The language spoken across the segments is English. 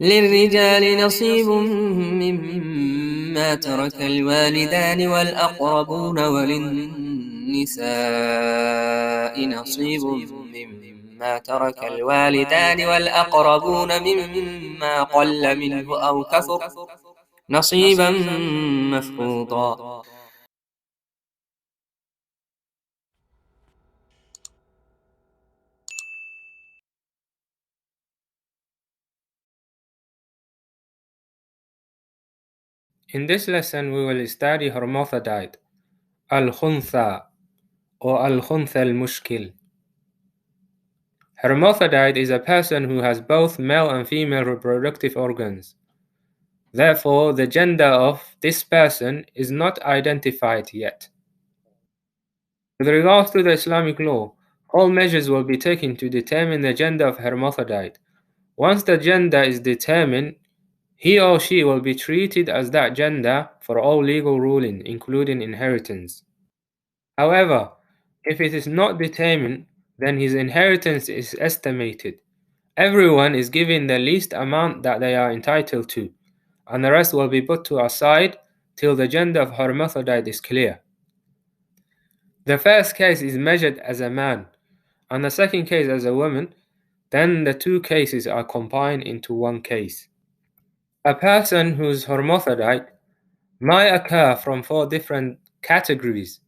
للرجال نصيب مما ترك الوالدان والأقربون وللنساء نصيب مما ترك الوالدان والأقربون مما قل منه أو كثر نصيبا مفروضا. In this lesson, we will study Hermaphrodite, al-Khuntha, or al-Khuntha al-Mushkil. Hermaphrodite is a person who has both male and female reproductive organs. Therefore, the gender of this person is not identified yet. With regards to the Islamic law, all measures will be taken to determine the gender of hermaphrodite. Once the gender is determined, he or she will be treated as that gender for all legal ruling, including inheritance. However, if it is not determined, then his inheritance is estimated. Everyone is given the least amount that they are entitled to, and the rest will be put to aside till the gender of hermaphrodite is clear. The first case is measured as a man, and the second case as a woman. Then the two cases are combined into one case. A person who's hermaphrodite might occur from 4 different categories.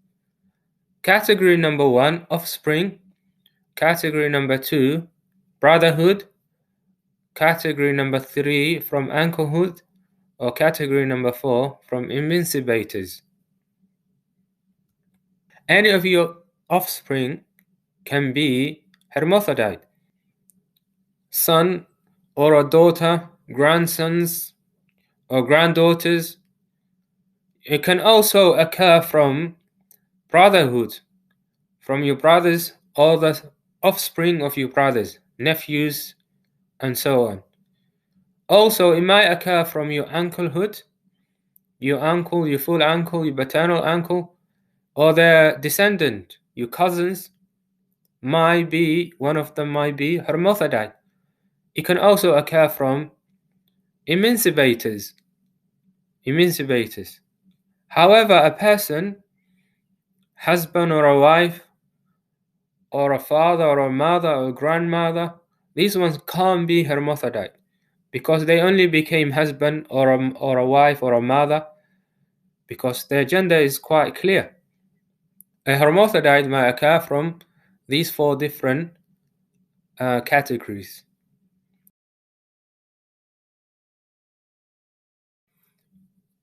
Category number 1, offspring. Category number 2, brotherhood. Category number 3, from unclehood. Or category number 4, from emancibators. Any of your offspring can be hermaphrodite. Son or a daughter, grandsons or granddaughters. It can also occur from brotherhood, from your brothers or the offspring of your brothers, nephews, and so on. Also, it might occur from your unclehood, your uncle, your full uncle, your paternal uncle, or their descendant, your cousins. Might be, one of them might be hermaphrodite. It can also occur from emancibators. However, a person, husband or a wife, or a father or a mother or a grandmother, these ones can't be hermaphrodite because they only became husband or a wife or a mother because their gender is quite clear. A hermaphrodite might occur from these 4 different categories.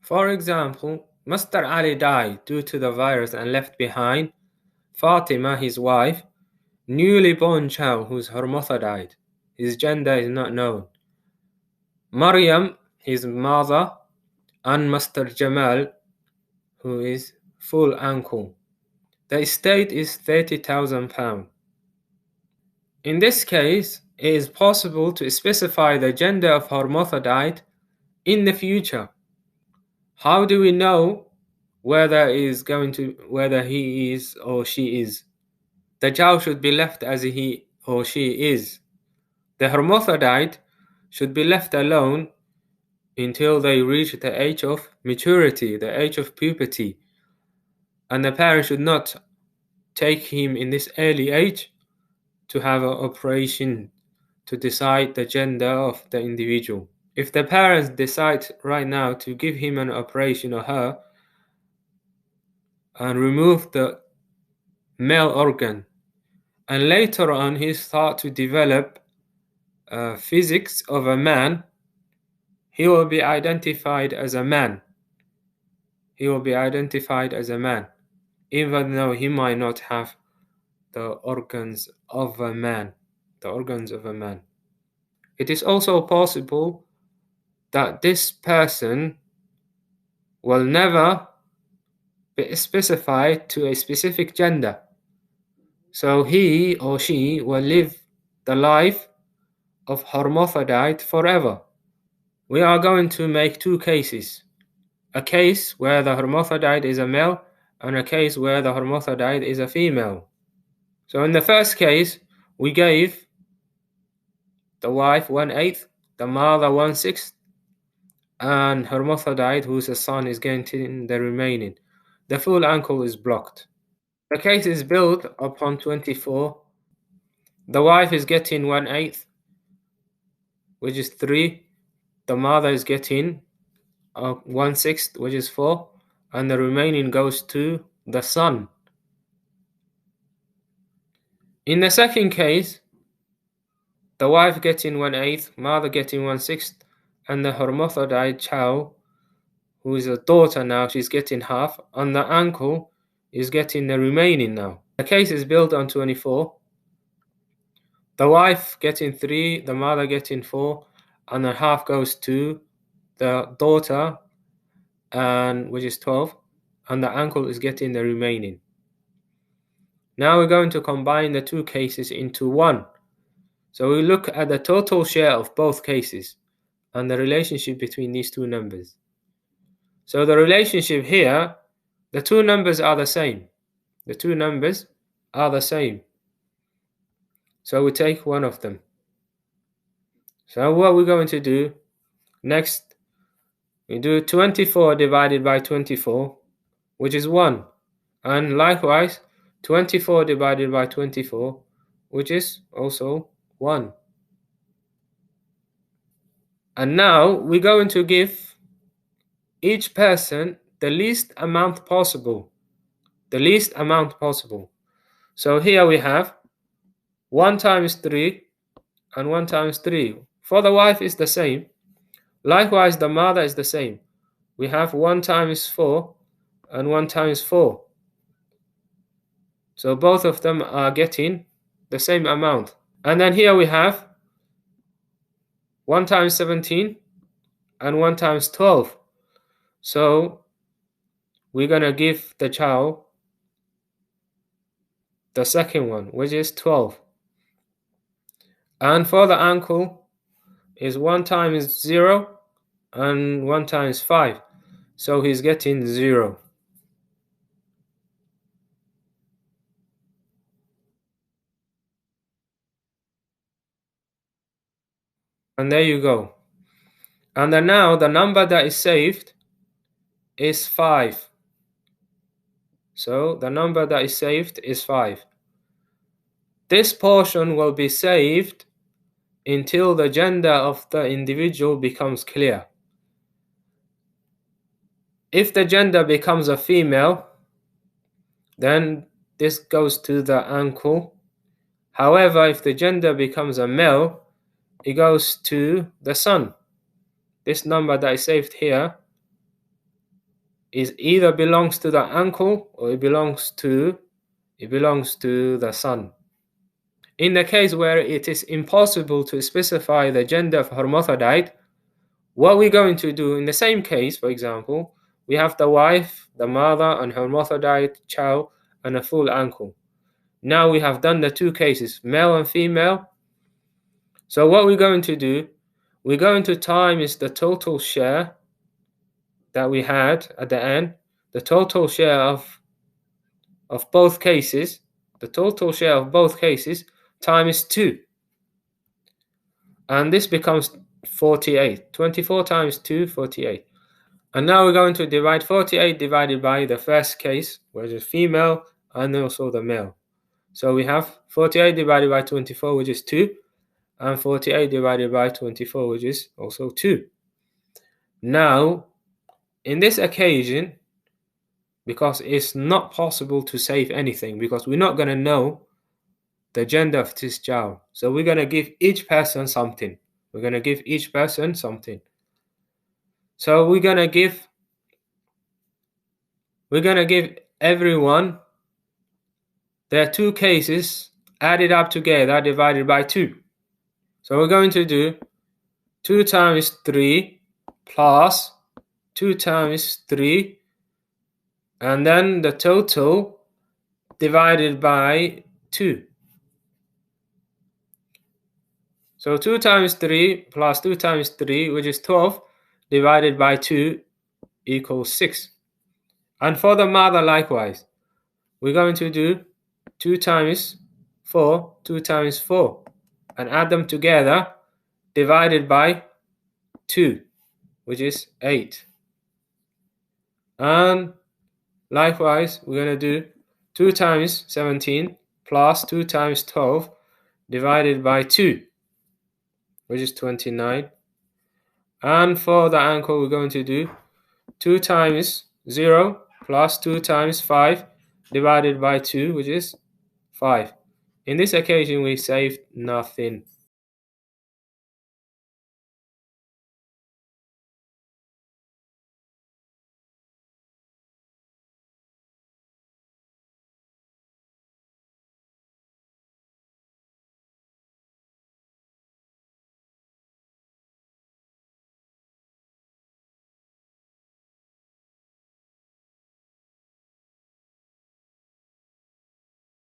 For example, Mr. Ali died due to the virus and left behind Fatima, his wife, newly born child whose hermaphrodite. His gender is not known. Maryam, his mother, and Mr. Jamal, who is full uncle. The estate is £30,000. In this case, it is possible to specify the gender of hermaphrodite in the future. How do we know whether he is or she is? The child should be left as he or she is. The hermaphrodite should be left alone until they reach the age of maturity, the age of puberty, and the parent should not take him in this early age to have an operation to decide the gender of the individual. If the parents decide right now to give him an operation or her and remove the male organ, and later on he start to develop physics of a man, he will be identified as a man. Even though he might not have the organs of a man. It is also possible that this person will never be specified to a specific gender. So he or she will live the life of hermaphrodite forever. We are going to make 2 cases. A case where the hermaphrodite is a male and a case where the hermaphrodite is a female. So in the first case, we gave the wife 1/8 the mother 1/6, and Hermaphrodite, who's a son, is getting the remaining. The full uncle is blocked. The case is built upon 24. The wife is getting 1/8, which is 3. The mother is getting 1/6, which is 4, and the remaining goes to the son. In the second case, the wife getting 1/8, mother getting 1/6, and the hermaphrodite child, who is a daughter now, she's getting half, and the uncle is getting the remaining now. The case is built on 24. The wife getting 3, the mother getting 4, and the half goes to the daughter, and which is 12, and the uncle is getting the remaining. Now we're going to combine the two cases into one. So we look at the total share of both cases and the relationship between these two numbers. So the relationship here, the two numbers are the same. The two numbers are the same. So we take one of them. So what we're going to do next, we do 24 divided by 24, which is 1. And likewise, 24 divided by 24, which is also 1. And now we're going to give each person the least amount possible. The least amount possible. So here we have 1 times 3 and 1 times 3. For the wife is the same. Likewise, the mother is the same. We have 1 times 4 and 1 times 4. So both of them are getting the same amount. And then here we have 1 times 17 and 1 times 12. So we're going to give the child the second one, which is 12. And for the uncle is 1 times 0 and 1 times 5. So he's getting 0. And there you go. And then now the number that is saved is 5. So the number that is saved is 5. This portion will be saved until the gender of the individual becomes clear. If the gender becomes a female, then this goes to the uncle. However, if the gender becomes a male, it goes to the son. This number that is saved here is either belongs to the uncle or it belongs to the son. In the case where it is impossible to specify the gender of hermaphrodite, what we're going to do in the same case, for example, we have the wife, the mother, and hermaphrodite child, and a full uncle. Now we have done the two cases, male and female. So what we're going to do, we're going to times the total share that we had at the end, the total share of both cases, the total share of both cases times 2. And this becomes 48. 24 times 2, 48. And now we're going to divide 48 divided by the first case, which is female, and also the male. So we have 48 divided by 24, which is 2, and 48 divided by 24, which is also 2. Now, in this occasion, because it's not possible to save anything, because we're not going to know the gender of this child, so we're going to give each person something. We're going to give each person something. So we're going to give everyone their two cases added up together divided by 2. So we're going to do 2 times 3 plus 2 times 3, and then the total divided by 2. So 2 times 3 plus 2 times 3, which is 12, divided by 2 equals 6. And for the mother likewise, we're going to do 2 times 4, 2 times 4, and add them together, divided by 2, which is 8. And likewise, we're going to do 2 times 17 plus 2 times 12 divided by 2, which is 29. And for the ankle, we're going to do 2 times 0 plus 2 times 5 divided by 2, which is 5. In this occasion, we saved nothing.